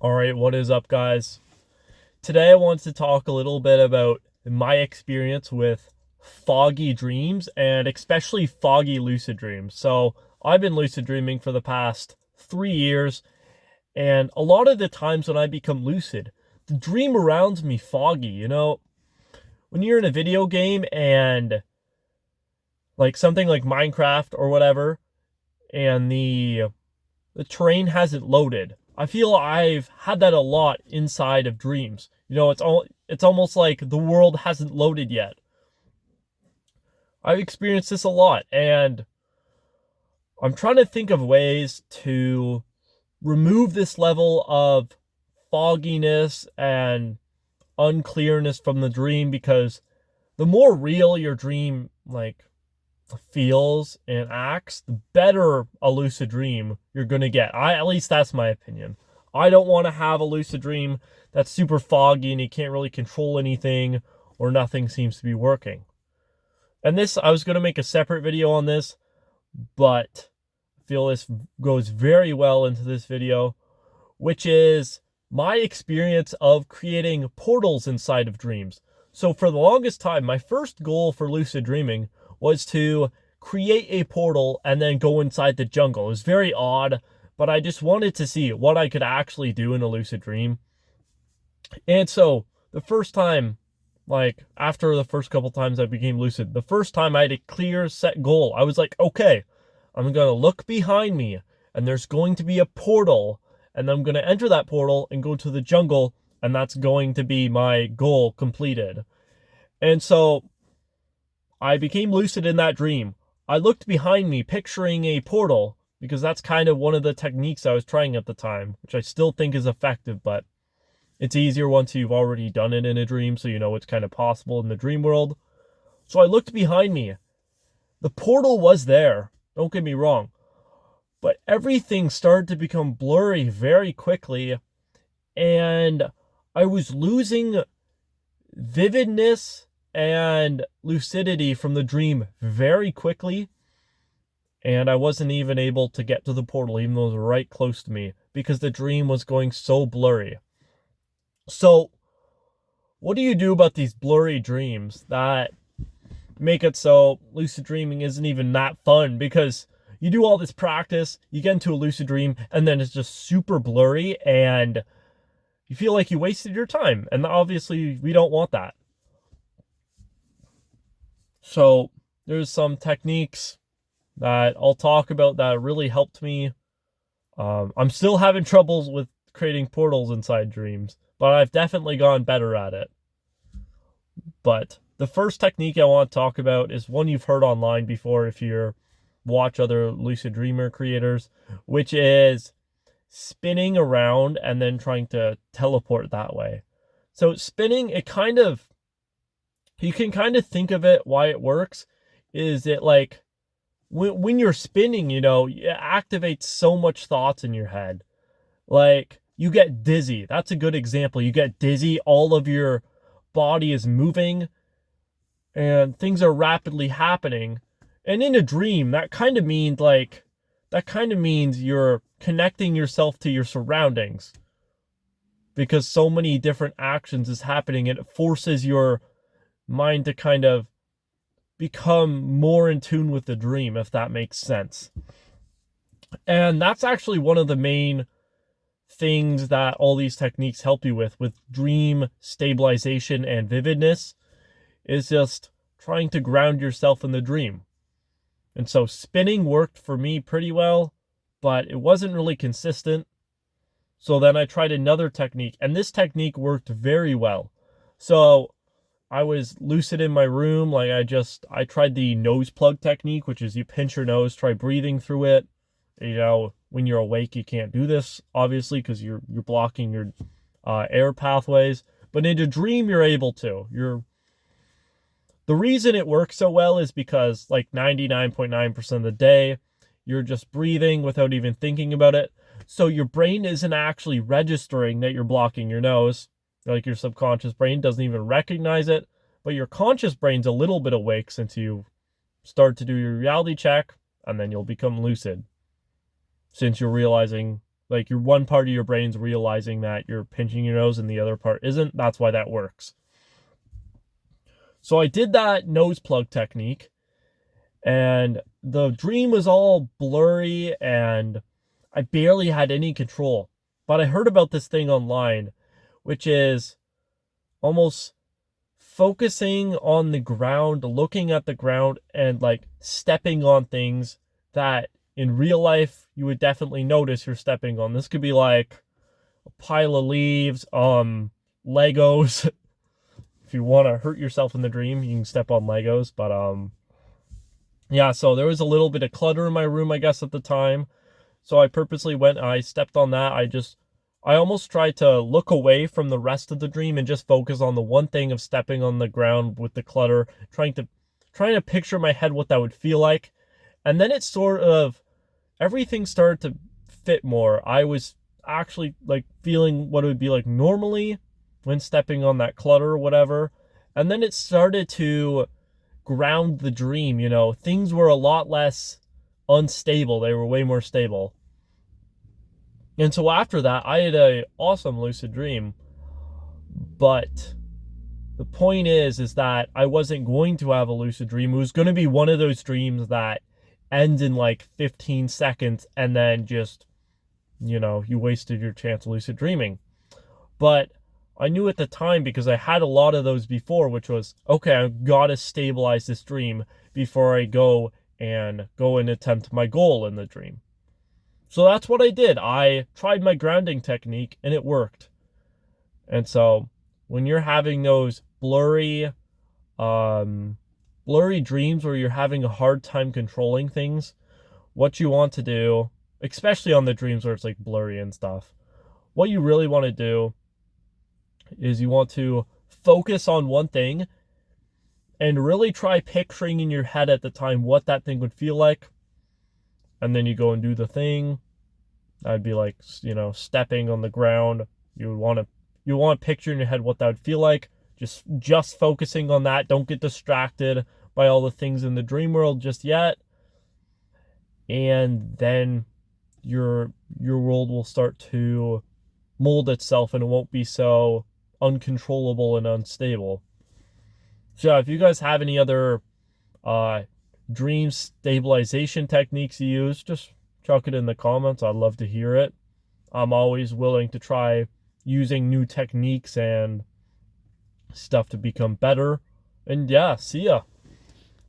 All right, what is up, guys? Today I want to talk a little bit about my experience with foggy dreams and especially foggy lucid dreams. So, I've been lucid dreaming for the past 3 years, and a lot of the times when I become lucid, the dream around me foggy. When you're in a video game and like something like Minecraft or whatever, and the terrain hasn't loaded. I feel I've had that a lot inside of dreams. It's almost like the world hasn't loaded yet. I've experienced this a lot, and I'm trying to think of ways to remove this level of fogginess and unclearness from the dream, because the more real your dream feels and acts, the better a lucid dream you're going to get. At least that's my opinion. I don't want to have a lucid dream that's super foggy and you can't really control anything or nothing seems to be working. And I was going to make a separate video on this, but I feel this goes very well into this video, which is my experience of creating portals inside of dreams. So for the longest time, my first goal for lucid dreaming was to create a portal and then go inside the jungle. It was very odd, but I just wanted to see what I could actually do in a lucid dream. And so the first time, after the first couple times I became lucid, the first time I had a clear set goal. I was like, okay, I'm going to look behind me and there's going to be a portal, and I'm going to enter that portal and go to the jungle, and that's going to be my goal completed. And so I became lucid in that dream. I looked behind me, picturing a portal, because that's kind of one of the techniques I was trying at the time, which I still think is effective, but it's easier once you've already done it in a dream, so you know it's kind of possible in the dream world. So I looked behind me. The portal was there, don't get me wrong, but everything started to become blurry very quickly, and I was losing vividness and lucidity from the dream very quickly, and I wasn't even able to get to the portal even though it was right close to me because the dream was going so blurry. So what do you do about these blurry dreams that make it so lucid dreaming isn't even that fun? Because you do all this practice, you get into a lucid dream, and then it's just super blurry and you feel like you wasted your time, and obviously we don't want that. So there's some techniques that I'll talk about that really helped me. I'm still having troubles with creating portals inside dreams, but I've definitely gotten better at it. But the first technique I want to talk about is one you've heard online before if you watch other lucid dreamer creators, which is spinning around and then trying to teleport that way. So spinning, you can kind of think of it, why it works is it like when you're spinning, it activates so much thoughts in your head. Like, you get dizzy. That's a good example. You get dizzy, all of your body is moving and things are rapidly happening. And in a dream, that kind of means you're connecting yourself to your surroundings, because so many different actions is happening and it forces your mind to kind of become more in tune with the dream, if that makes sense. And that's actually one of the main things that all these techniques help you with dream stabilization and vividness, is just trying to ground yourself in the dream. And so spinning worked for me pretty well, but it wasn't really consistent. So then I tried another technique, and this technique worked very well. So I was lucid in my room. I tried the nose plug technique, which is you pinch your nose, try breathing through it. When you're awake, you can't do this, obviously, because you're blocking your air pathways. But in a dream, you're able to. The reason it works so well is because 99.9% of the day, you're just breathing without even thinking about it. So your brain isn't actually registering that you're blocking your nose. Your subconscious brain doesn't even recognize it, but your conscious brain's a little bit awake since you start to do your reality check, and then you'll become lucid, since you're realizing Like your one part of your brain's realizing that you're pinching your nose and the other part isn't. That's why that works. So I did that nose plug technique, and the dream was all blurry and I barely had any control. But I heard about this thing online, which is almost focusing on the ground, looking at the ground, and like stepping on things that in real life you would definitely notice you're stepping on. This could be like a pile of leaves, Legos. If you want to hurt yourself in the dream, you can step on Legos. But yeah, so there was a little bit of clutter in my room, I guess, at the time. So I purposely went and I stepped on that. I almost tried to look away from the rest of the dream and just focus on the one thing of stepping on the ground with the clutter, trying to picture in my head what that would feel like. And then it sort of, everything started to fit more. I was actually like feeling what it would be like normally when stepping on that clutter or whatever. And then it started to ground the dream, things were a lot less unstable. They were way more stable. And so after that, I had an awesome lucid dream. But the point is that I wasn't going to have a lucid dream. It was going to be one of those dreams that ends in like 15 seconds and then just, you wasted your chance of lucid dreaming. But I knew at the time, because I had a lot of those before, which was, okay, I've got to stabilize this dream before I go and attempt my goal in the dream. So that's what I did. I tried my grounding technique and it worked. And so when you're having those blurry dreams where you're having a hard time controlling things, what you want to do, especially on the dreams where it's like blurry and stuff, what you really want to do is you want to focus on one thing and really try picturing in your head at the time what that thing would feel like. And then you go and do the thing. That'd be like, stepping on the ground. You want to picture in your head what that would feel like. Just focusing on that. Don't get distracted by all the things in the dream world just yet. And then your world will start to mold itself and it won't be so uncontrollable and unstable. So if you guys have any other dream stabilization techniques you use, just chuck it in the comments. I'd love to hear it. I'm always willing to try using new techniques and stuff to become better. And yeah, see ya.